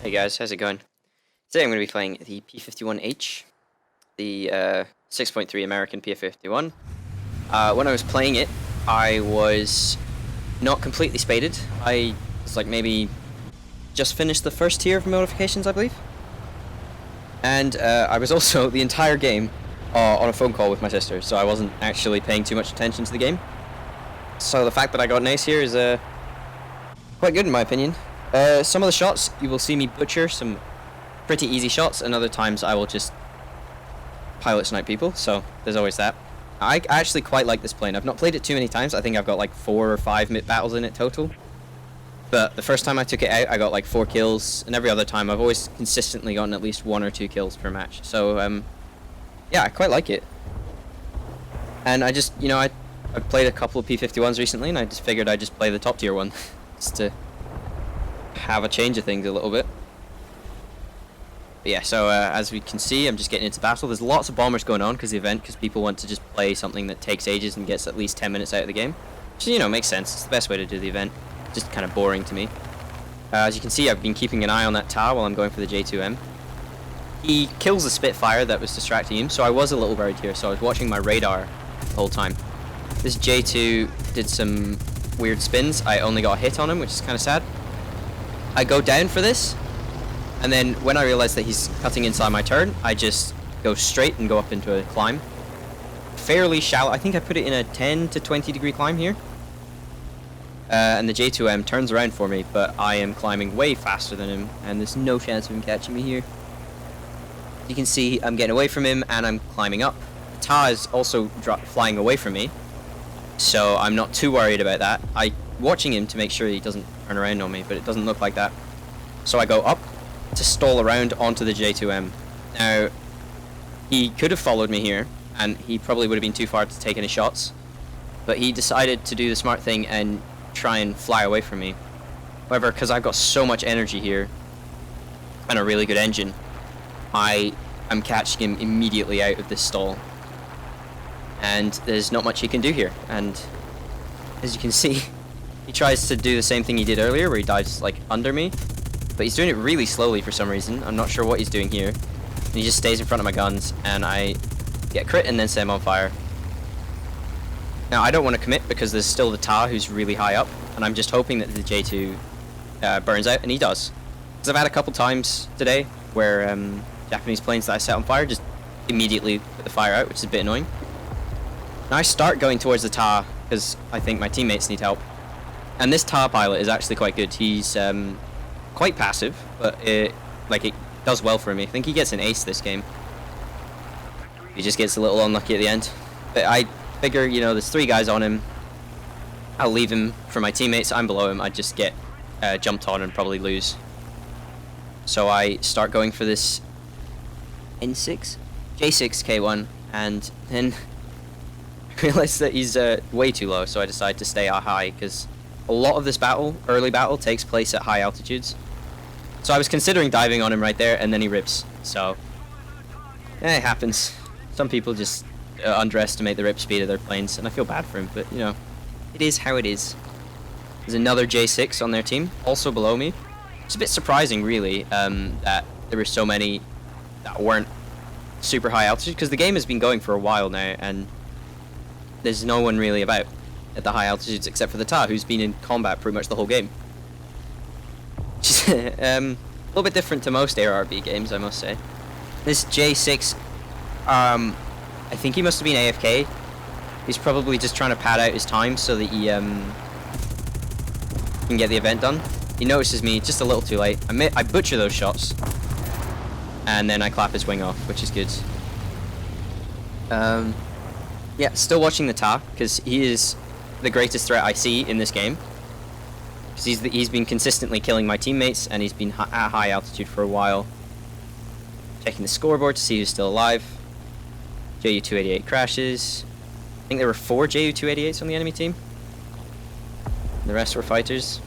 Hey guys, how's it going? Today I'm going to be playing the P51H, the 6.3 American P51. When I was playing it, I was not completely spaded. I was like maybe just finished the first tier of modifications, I believe. And I was also the entire game on a phone call with my sister, so I wasn't actually paying too much attention to the game. So the fact that I got an ace here is quite good in my opinion. Some of the shots you will see me butcher some pretty easy shots, and other times I will just pilot snipe people, so there's always that. I actually quite like this plane. I've not played it too many times. I think I've got like 4 or 5 MIP battles in it total. But the first time I took it out, I got like 4 kills, and every other time I've always consistently gotten at least 1 or 2 kills per match. So, yeah, I quite like it. And I just, I've played a couple of P51s recently, and I just figured I'd just play the top tier one, just to have a change of things a little bit. But yeah, so as we can see, I'm just getting into battle. There's lots of bombers going on because people want to just play something that takes ages and gets at least 10 minutes out of the game. Which, makes sense. It's the best way to do the event. Just kind of boring to me. As you can see, I've been keeping an eye on that tower while I'm going for the J2M. He kills the Spitfire that was distracting him, so I was a little worried here, so I was watching my radar the whole time. This J2 did some weird spins. I only got a hit on him, which is kind of sad. I go down for this, and then when I realize that he's cutting inside my turn, I just go straight and go up into a climb. Fairly shallow. I think I put it in a 10 to 20 degree climb here. And the J2M turns around for me, but I am climbing way faster than him, and there's no chance of him catching me here. You can see I'm getting away from him, and I'm climbing up. Ta is also flying away from me, so I'm not too worried about that. I'm watching him to make sure he doesn't turn around on me, but it doesn't look like that. So I go up to stall around onto the J2M. Now, he could have followed me here, and he probably would have been too far to take any shots, but he decided to do the smart thing and try and fly away from me. However, because I've got so much energy here and a really good engine, I am catching him immediately out of this stall, and there's not much he can do here. And as you can see, he tries to do the same thing he did earlier, where he dives like under me, but he's doing it really slowly for some reason. I'm not sure what he's doing here. And he just stays in front of my guns, and I get crit and then set him on fire. Now, I don't want to commit because there's still the Ta who's really high up, and I'm just hoping that the J2 burns out, and he does. Because I've had a couple times today where Japanese planes that I set on fire just immediately put the fire out, which is a bit annoying. Now I start going towards the Ta because I think my teammates need help. And this Ta pilot is actually quite good. He's quite passive, but it does well for me. I think he gets an ace this game. He just gets a little unlucky at the end. But I figure, there's 3 guys on him. I'll leave him for my teammates. I'm below him. I just get jumped on and probably lose. So I start going for this N6? J6 K1, and then I realize that he's way too low, so I decide to stay high, because a lot of this early battle, takes place at high altitudes. So I was considering diving on him right there, and then he rips. So, it happens. Some people just underestimate the rip speed of their planes, and I feel bad for him, but, it is how it is. There's another J6 on their team, also below me. It's a bit surprising, really, that there were so many that weren't super high altitude, because the game has been going for a while now, and there's no one really about at the high altitudes except for the Ta, who's been in combat pretty much the whole game. Which is a little bit different to most ARB games, I must say. This J6, I think he must have been AFK. He's probably just trying to pad out his time so that he can get the event done. He notices me just a little too late. I butcher those shots, and then I clap his wing off, which is good. Yeah, still watching the Ta, because he is the greatest threat I see in this game. Because he's been consistently killing my teammates, and he's been at high altitude for a while. Checking the scoreboard to see who's still alive. JU-288 crashes. I think there were 4 JU-288s on the enemy team. The rest were fighters.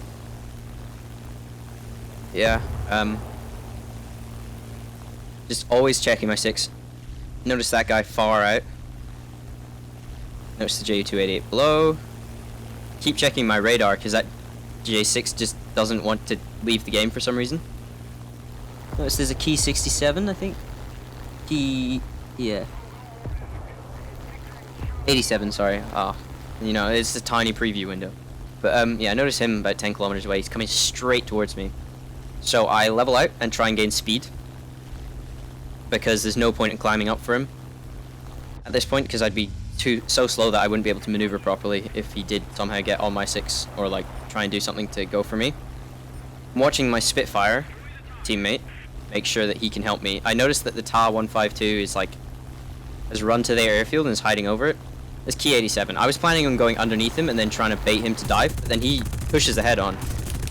Yeah, just always checking my 6. Notice that guy far out. Notice the JU-288 below. Keep checking my radar, because that J6 just doesn't want to leave the game for some reason. Notice there's a key 67, I think. Yeah. 87, sorry. Ah, you know, it's a tiny preview window. But yeah, I notice him about 10 kilometers away. He's coming straight towards me. So I level out and try and gain speed, because there's no point in climbing up for him at this point, because I'd be so slow that I wouldn't be able to maneuver properly if he did somehow get on my 6 or like try and do something to go for me. I'm watching my Spitfire teammate make sure that he can help me. I noticed that the Ta-152 is like has run to their airfield and is hiding over it. It's Key 87. I was planning on going underneath him and then trying to bait him to dive, but then he pushes ahead on,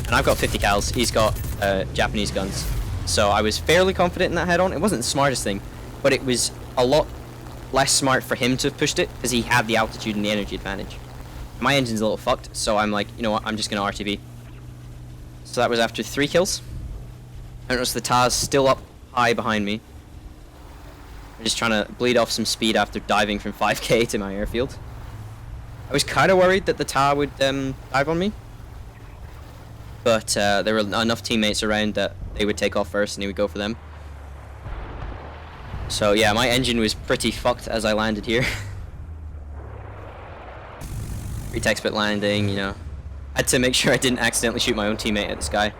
and I've got 50 cals. He's got Japanese guns, so I was fairly confident in that head-on. It wasn't the smartest thing, but it was a lot less smart for him to have pushed it because he had the altitude and the energy advantage. My engine's a little fucked, so I'm like, you know what, I'm just gonna RTB. So that was after 3 kills. I noticed the Ta's still up high behind me. I'm just trying to bleed off some speed after diving from 5k to my airfield. I was kind of worried that the Ta would dive on me, but there were enough teammates around that they would take off first and he would go for them. So yeah, my engine was pretty fucked as I landed here. Pre-textbook landing, you know. Had to make sure I didn't accidentally shoot my own teammate at the sky.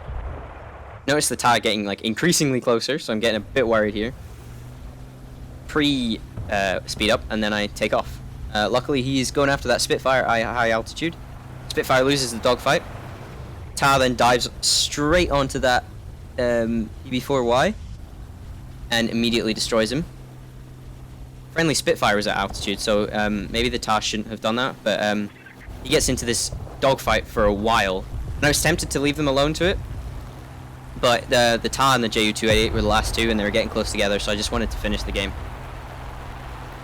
Notice the Ta getting like increasingly closer, so I'm getting a bit worried here. Speed up, and then I take off. Luckily he's going after that Spitfire high altitude. Spitfire loses the dogfight. Ta then dives straight onto that PB4Y and immediately destroys him. Friendly Spitfire is at altitude, so maybe the Ta shouldn't have done that, but he gets into this dogfight for a while, and I was tempted to leave them alone to it, but the Ta and the Ju-288 were the last two, and they were getting close together, so I just wanted to finish the game.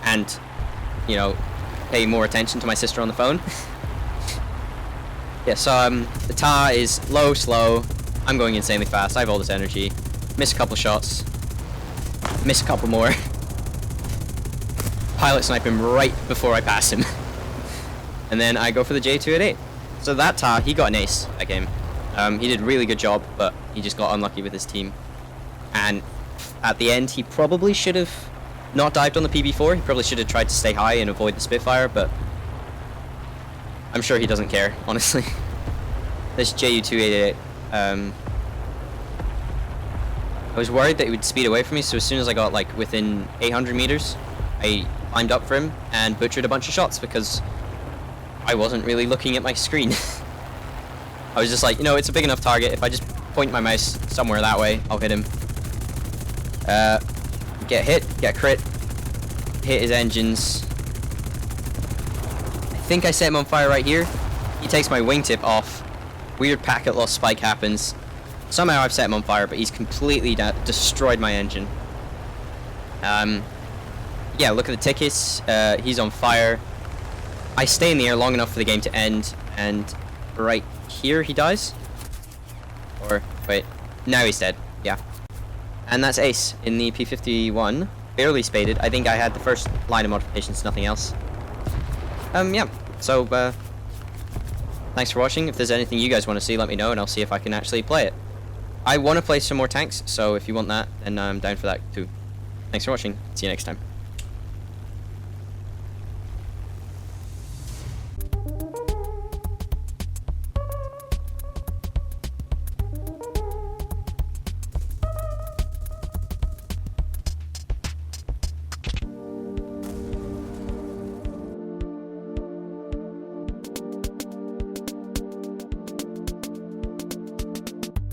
And, you know, pay more attention to my sister on the phone. Yeah, so the Ta is low, slow. I'm going insanely fast. I have all this energy. Miss a couple shots. Miss a couple more. Pilot snipe him right before I pass him. And then I go for the Ju-288. So that Ta, he got an ace that game. He did a really good job, but he just got unlucky with his team. And at the end, he probably should have not dived on the PB4. He probably should have tried to stay high and avoid the Spitfire, but I'm sure he doesn't care, honestly. This Ju-288, I was worried that he would speed away from me, so as soon as I got like within 800 meters, I climbed up for him and butchered a bunch of shots because I wasn't really looking at my screen. I was just like, you know, it's a big enough target. If I just point my mouse somewhere that way, I'll hit him. Get hit, get crit, hit his engines. I think I set him on fire right here. He takes my wingtip off. Weird packet loss spike happens. Somehow I've set him on fire, but he's completely destroyed my engine. Yeah, look at the tickets. He's on fire. I stay in the air long enough for the game to end, and right here he dies. Or, wait, now he's dead. Yeah. And that's ace in the P51. Barely spaded. I think I had the first line of modifications, nothing else. Yeah. So, thanks for watching. If there's anything you guys want to see, let me know, and I'll see if I can actually play it. I want to play some more tanks, so if you want that, then I'm down for that too. Thanks for watching. See you next time.